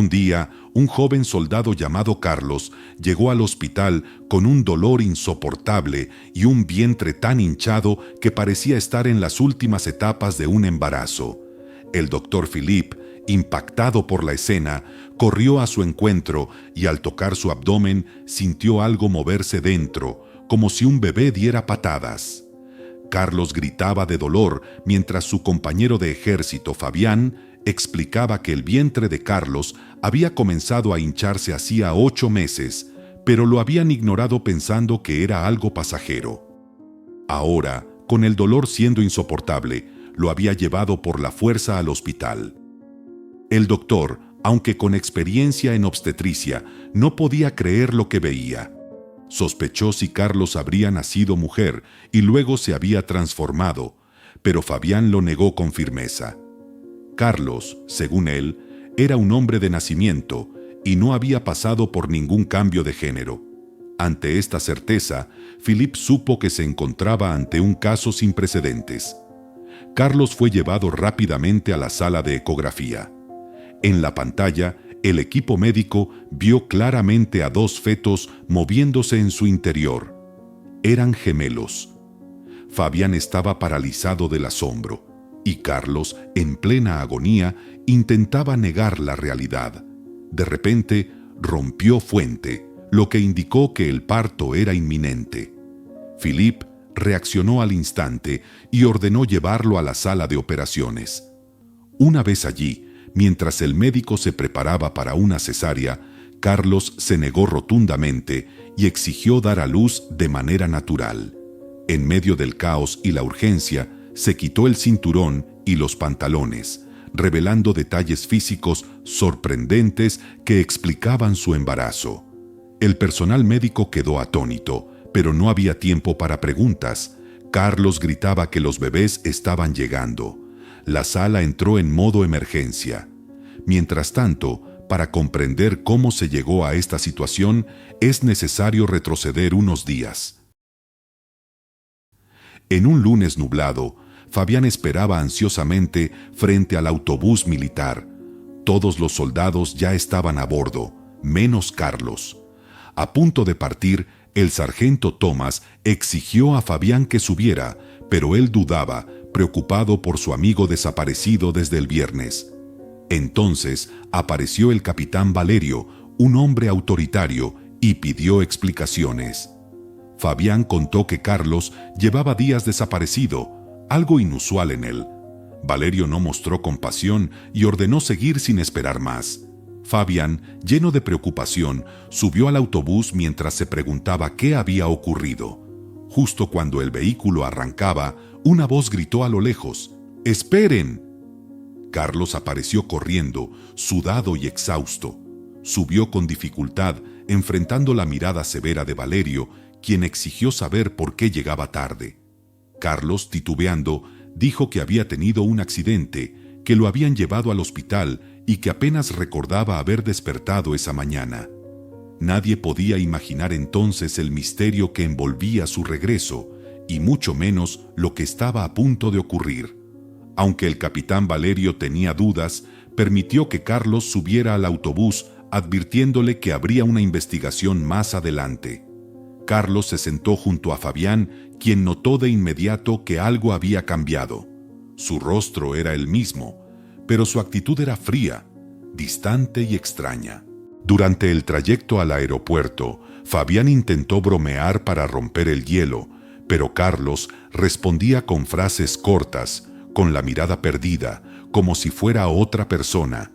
Un día, un joven soldado llamado Carlos llegó al hospital con un dolor insoportable y un vientre tan hinchado que parecía estar en las últimas etapas de un embarazo. El doctor Philippe, impactado por la escena, corrió a su encuentro y al tocar su abdomen sintió algo moverse dentro, como si un bebé diera patadas. Carlos gritaba de dolor mientras su compañero de ejército, Fabián, explicaba que el vientre de Carlos había comenzado a hincharse hacía 8 meses, pero lo habían ignorado pensando que era algo pasajero. Ahora, con el dolor siendo insoportable, lo había llevado por la fuerza al hospital. El doctor, aunque con experiencia en obstetricia, no podía creer lo que veía. Sospechó si Carlos habría nacido mujer y luego se había transformado, pero Fabián lo negó con firmeza. Carlos, según él, era un hombre de nacimiento y no había pasado por ningún cambio de género. Ante esta certeza, Philippe supo que se encontraba ante un caso sin precedentes. Carlos fue llevado rápidamente a la sala de ecografía. En la pantalla, el equipo médico vio claramente a 2 fetos moviéndose en su interior. Eran gemelos. Fabián estaba paralizado del asombro, y Carlos, en plena agonía, intentaba negar la realidad. De repente, rompió fuente, lo que indicó que el parto era inminente. Philippe reaccionó al instante y ordenó llevarlo a la sala de operaciones. Una vez allí, mientras el médico se preparaba para una cesárea, Carlos se negó rotundamente y exigió dar a luz de manera natural. En medio del caos y la urgencia, se quitó el cinturón y los pantalones, revelando detalles físicos sorprendentes que explicaban su embarazo. El personal médico quedó atónito, pero no había tiempo para preguntas. Carlos gritaba que los bebés estaban llegando. La sala entró en modo emergencia. Mientras tanto, para comprender cómo se llegó a esta situación, es necesario retroceder unos días. En un lunes nublado, Fabián esperaba ansiosamente frente al autobús militar. Todos los soldados ya estaban a bordo, menos Carlos. A punto de partir, el sargento Thomas exigió a Fabián que subiera, pero él dudaba, preocupado por su amigo desaparecido desde el viernes. Entonces apareció el capitán Valerio, un hombre autoritario, y pidió explicaciones. Fabián contó que Carlos llevaba días desaparecido, algo inusual en él. Valerio no mostró compasión y ordenó seguir sin esperar más. Fabián, lleno de preocupación, subió al autobús mientras se preguntaba qué había ocurrido. Justo cuando el vehículo arrancaba, una voz gritó a lo lejos: ¡Esperen! Carlos apareció corriendo, sudado y exhausto. Subió con dificultad, enfrentando la mirada severa de Valerio, quien exigió saber por qué llegaba tarde. Carlos, titubeando, dijo que había tenido un accidente, que lo habían llevado al hospital y que apenas recordaba haber despertado esa mañana. Nadie podía imaginar entonces el misterio que envolvía su regreso, y mucho menos lo que estaba a punto de ocurrir. Aunque el capitán Valerio tenía dudas, permitió que Carlos subiera al autobús, advirtiéndole que habría una investigación más adelante. Carlos se sentó junto a Fabián, quien notó de inmediato que algo había cambiado. Su rostro era el mismo, pero su actitud era fría, distante y extraña. Durante el trayecto al aeropuerto, Fabián intentó bromear para romper el hielo, pero Carlos respondía con frases cortas, con la mirada perdida, como si fuera otra persona.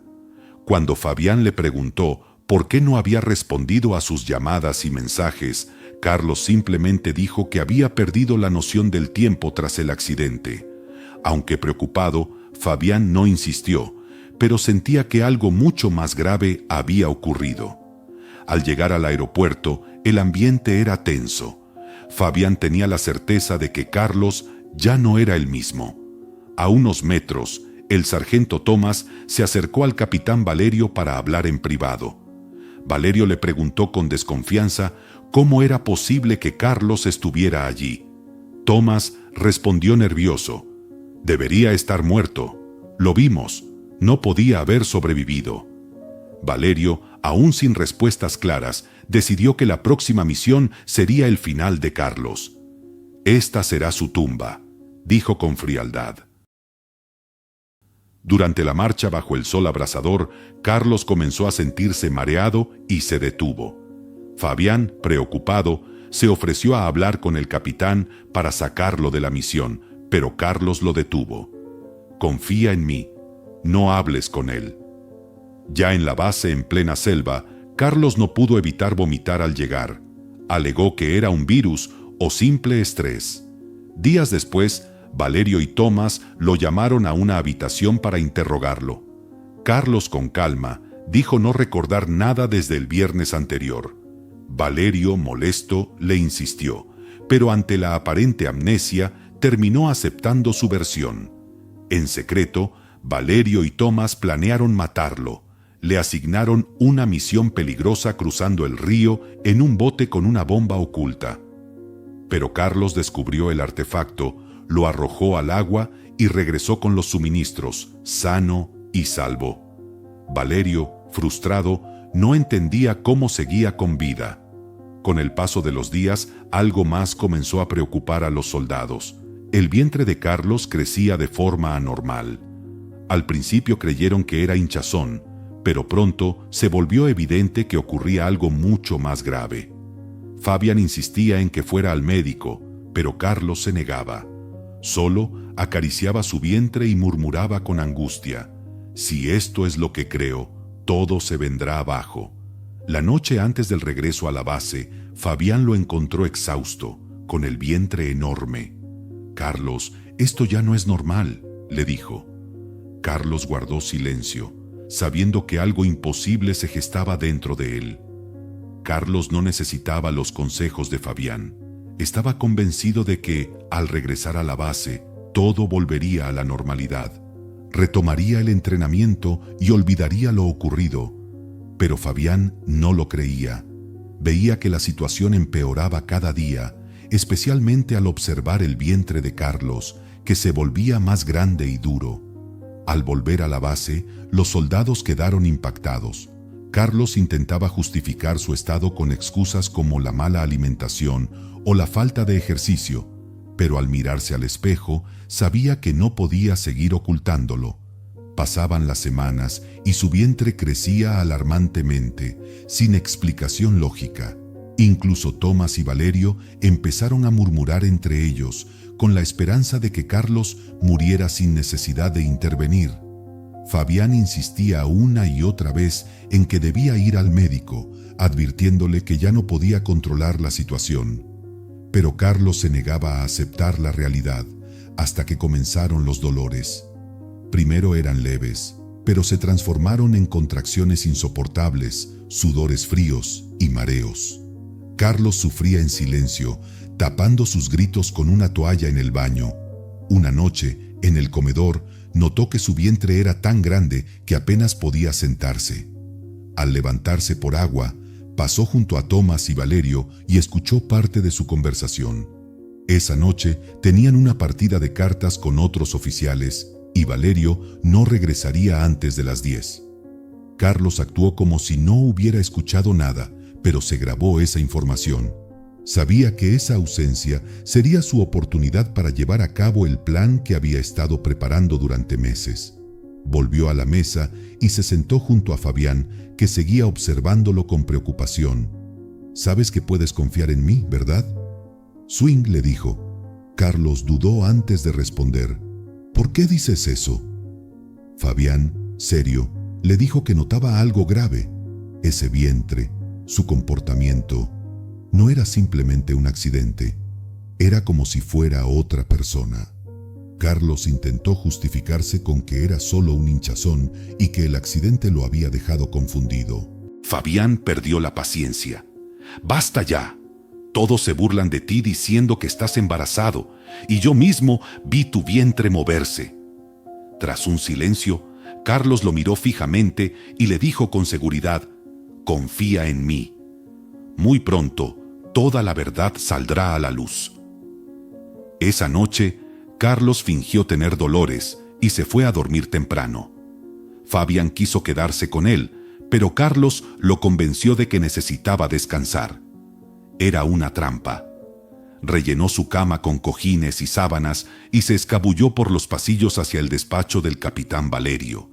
Cuando Fabián le preguntó por qué no había respondido a sus llamadas y mensajes, Carlos simplemente dijo que había perdido la noción del tiempo tras el accidente. Aunque preocupado, Fabián no insistió, pero sentía que algo mucho más grave había ocurrido. Al llegar al aeropuerto, el ambiente era tenso. Fabián tenía la certeza de que Carlos ya no era el mismo. A unos metros, el sargento Thomas se acercó al capitán Valerio para hablar en privado. Valerio le preguntó con desconfianza cómo era posible que Carlos estuviera allí. Thomas respondió nervioso: «Debería estar muerto. Lo vimos. No podía haber sobrevivido». Valerio, aún sin respuestas claras, decidió que la próxima misión sería el final de Carlos. «Esta será su tumba», dijo con frialdad. Durante la marcha bajo el sol abrasador, Carlos comenzó a sentirse mareado y se detuvo. Fabián, preocupado, se ofreció a hablar con el capitán para sacarlo de la misión, pero Carlos lo detuvo. «Confía en mí, no hables con él». Ya en la base en plena selva, Carlos no pudo evitar vomitar al llegar. Alegó que era un virus o simple estrés. Días después, Valerio y Tomás lo llamaron a una habitación para interrogarlo. Carlos, con calma, dijo no recordar nada desde el viernes anterior. Valerio, molesto, le insistió, pero ante la aparente amnesia, terminó aceptando su versión. En secreto, Valerio y Tomás planearon matarlo. Le asignaron una misión peligrosa cruzando el río en un bote con una bomba oculta. Pero Carlos descubrió el artefacto, lo arrojó al agua y regresó con los suministros, sano y salvo. Valerio, frustrado, no entendía cómo seguía con vida. Con el paso de los días, algo más comenzó a preocupar a los soldados. El vientre de Carlos crecía de forma anormal. Al principio creyeron que era hinchazón, pero pronto se volvió evidente que ocurría algo mucho más grave. Fabián insistía en que fuera al médico, pero Carlos se negaba. Solo acariciaba su vientre y murmuraba con angustia: «Si esto es lo que creo, todo se vendrá abajo». La noche antes del regreso a la base, Fabián lo encontró exhausto, con el vientre enorme. «Carlos, esto ya no es normal», le dijo. Carlos guardó silencio, sabiendo que algo imposible se gestaba dentro de él. Carlos no necesitaba los consejos de Fabián. Estaba convencido de que, al regresar a la base, todo volvería a la normalidad. Retomaría el entrenamiento y olvidaría lo ocurrido. Pero Fabián no lo creía. Veía que la situación empeoraba cada día, especialmente al observar el vientre de Carlos, que se volvía más grande y duro. Al volver a la base, los soldados quedaron impactados. Carlos intentaba justificar su estado con excusas como la mala alimentación o la falta de ejercicio, pero al mirarse al espejo, sabía que no podía seguir ocultándolo. Pasaban las semanas y su vientre crecía alarmantemente, sin explicación lógica. Incluso Tomás y Valerio empezaron a murmurar entre ellos, con la esperanza de que Carlos muriera sin necesidad de intervenir. Fabián insistía una y otra vez en que debía ir al médico, advirtiéndole que ya no podía controlar la situación. Pero Carlos se negaba a aceptar la realidad, hasta que comenzaron los dolores. Primero eran leves, pero se transformaron en contracciones insoportables, sudores fríos y mareos. Carlos sufría en silencio, tapando sus gritos con una toalla en el baño. Una noche, en el comedor, notó que su vientre era tan grande que apenas podía sentarse. Al levantarse por agua, pasó junto a Tomás y Valerio y escuchó parte de su conversación. Esa noche tenían una partida de cartas con otros oficiales y Valerio no regresaría antes de las 10. Carlos actuó como si no hubiera escuchado nada, pero se grabó esa información. Sabía que esa ausencia sería su oportunidad para llevar a cabo el plan que había estado preparando durante meses. Volvió a la mesa y se sentó junto a Fabián, que seguía observándolo con preocupación. «Sabes que puedes confiar en mí, ¿verdad?». «Swing», le dijo. Carlos dudó antes de responder. «¿Por qué dices eso?». Fabián, serio, le dijo que notaba algo grave. Ese vientre, su comportamiento, no era simplemente un accidente. Era como si fuera otra persona. Carlos intentó justificarse con que era solo un hinchazón y que el accidente lo había dejado confundido. Fabián perdió la paciencia. «Basta ya. Todos se burlan de ti diciendo que estás embarazado, y yo mismo vi tu vientre moverse». Tras un silencio, Carlos lo miró fijamente y le dijo con seguridad: «Confía en mí. Muy pronto, toda la verdad saldrá a la luz». Esa noche, Carlos fingió tener dolores y se fue a dormir temprano. Fabián quiso quedarse con él, pero Carlos lo convenció de que necesitaba descansar. Era una trampa. Rellenó su cama con cojines y sábanas y se escabulló por los pasillos hacia el despacho del capitán Valerio.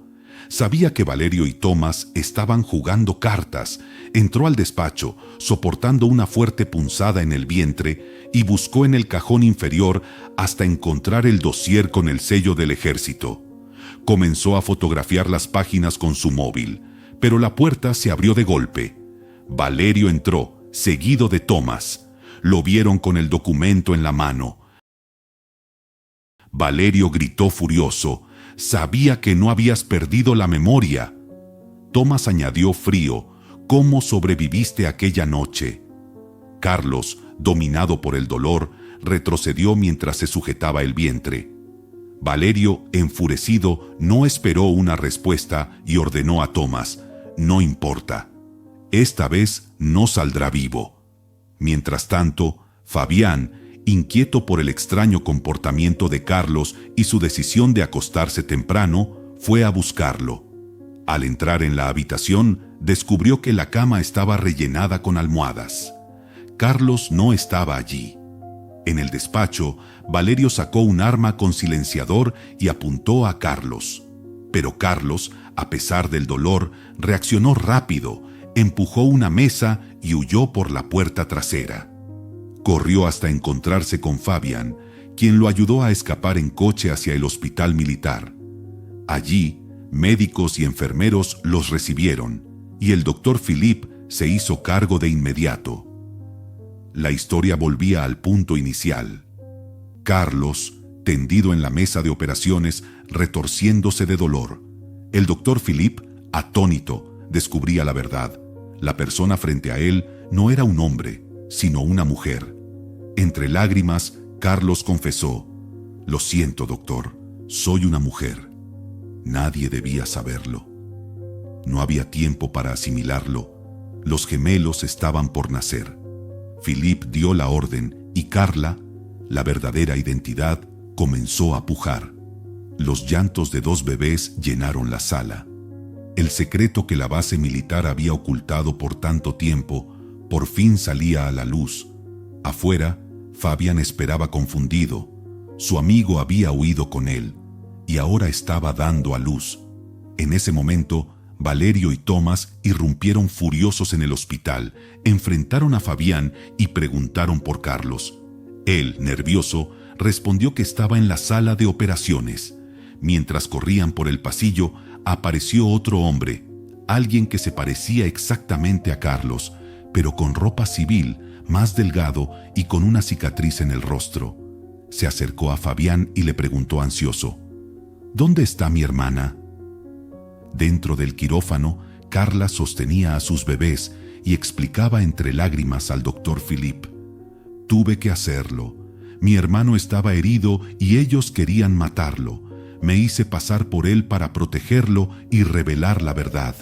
Sabía que Valerio y Tomás estaban jugando cartas. Entró al despacho, soportando una fuerte punzada en el vientre, y buscó en el cajón inferior hasta encontrar el dossier con el sello del ejército. Comenzó a fotografiar las páginas con su móvil, pero la puerta se abrió de golpe. Valerio entró, seguido de Tomás. Lo vieron con el documento en la mano. Valerio gritó furioso. Sabía que no habías perdido la memoria. Tomás añadió frío: ¿cómo sobreviviste aquella noche? Carlos, dominado por el dolor, retrocedió mientras se sujetaba el vientre. Valerio, enfurecido, no esperó una respuesta y ordenó a Tomás: no importa. Esta vez no saldrá vivo. Mientras tanto, Fabián, inquieto por el extraño comportamiento de Carlos y su decisión de acostarse temprano, fue a buscarlo. Al entrar en la habitación, descubrió que la cama estaba rellenada con almohadas. Carlos no estaba allí. En el despacho, Valerio sacó un arma con silenciador y apuntó a Carlos. Pero Carlos, a pesar del dolor, reaccionó rápido, empujó una mesa y huyó por la puerta trasera. Corrió hasta encontrarse con Fabián, quien lo ayudó a escapar en coche hacia el hospital militar. Allí, médicos y enfermeros los recibieron, y el doctor Philippe se hizo cargo de inmediato. La historia volvía al punto inicial. Carlos, tendido en la mesa de operaciones, retorciéndose de dolor. El doctor Philippe, atónito, descubría la verdad. La persona frente a él no era un hombre, sino una mujer. Entre lágrimas, Carlos confesó: «Lo siento, doctor, soy una mujer. Nadie debía saberlo». No había tiempo para asimilarlo. Los gemelos estaban por nacer. Philippe dio la orden y Carla, la verdadera identidad, comenzó a pujar. Los llantos de 2 bebés llenaron la sala. El secreto que la base militar había ocultado por tanto tiempo por fin salía a la luz. Afuera, Fabián esperaba confundido. Su amigo había huido con él y ahora estaba dando a luz. En ese momento, Valerio y Tomás irrumpieron furiosos en el hospital, enfrentaron a Fabián y preguntaron por Carlos. Él, nervioso, respondió que estaba en la sala de operaciones. Mientras corrían por el pasillo, apareció otro hombre, alguien que se parecía exactamente a Carlos, pero con ropa civil, más delgado y con una cicatriz en el rostro. Se acercó a Fabián y le preguntó ansioso: «¿Dónde está mi hermana?». Dentro del quirófano, Carla sostenía a sus bebés y explicaba entre lágrimas al doctor Philippe: «Tuve que hacerlo. Mi hermano estaba herido y ellos querían matarlo. Me hice pasar por él para protegerlo y revelar la verdad».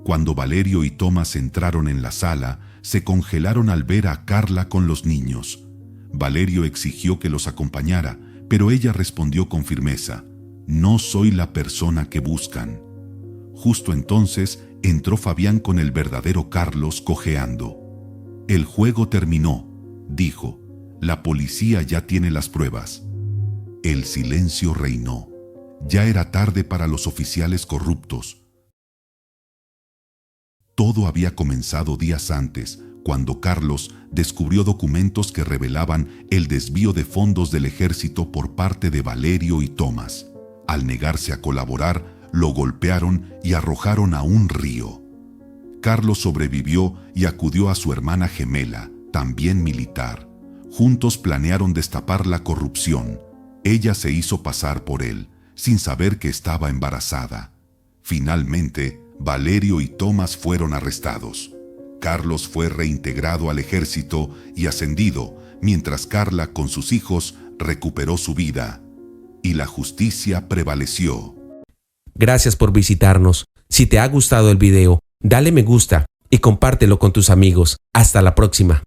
Cuando Valerio y Tomás entraron en la sala, se congelaron al ver a Carla con los niños. Valerio exigió que los acompañara, pero ella respondió con firmeza: «No soy la persona que buscan». Justo entonces entró Fabián con el verdadero Carlos cojeando. «El juego terminó», dijo. «La policía ya tiene las pruebas». El silencio reinó. Ya era tarde para los oficiales corruptos. Todo había comenzado días antes, cuando Carlos descubrió documentos que revelaban el desvío de fondos del ejército por parte de Valerio y Tomás. Al negarse a colaborar, lo golpearon y arrojaron a un río. Carlos sobrevivió y acudió a su hermana gemela, también militar. Juntos planearon destapar la corrupción. Ella se hizo pasar por él, sin saber que estaba embarazada. Finalmente, Valerio y Tomás fueron arrestados. Carlos fue reintegrado al ejército y ascendido, mientras Carla, con sus hijos, recuperó su vida. Y la justicia prevaleció. Gracias por visitarnos. Si te ha gustado el video, dale me gusta y compártelo con tus amigos. Hasta la próxima.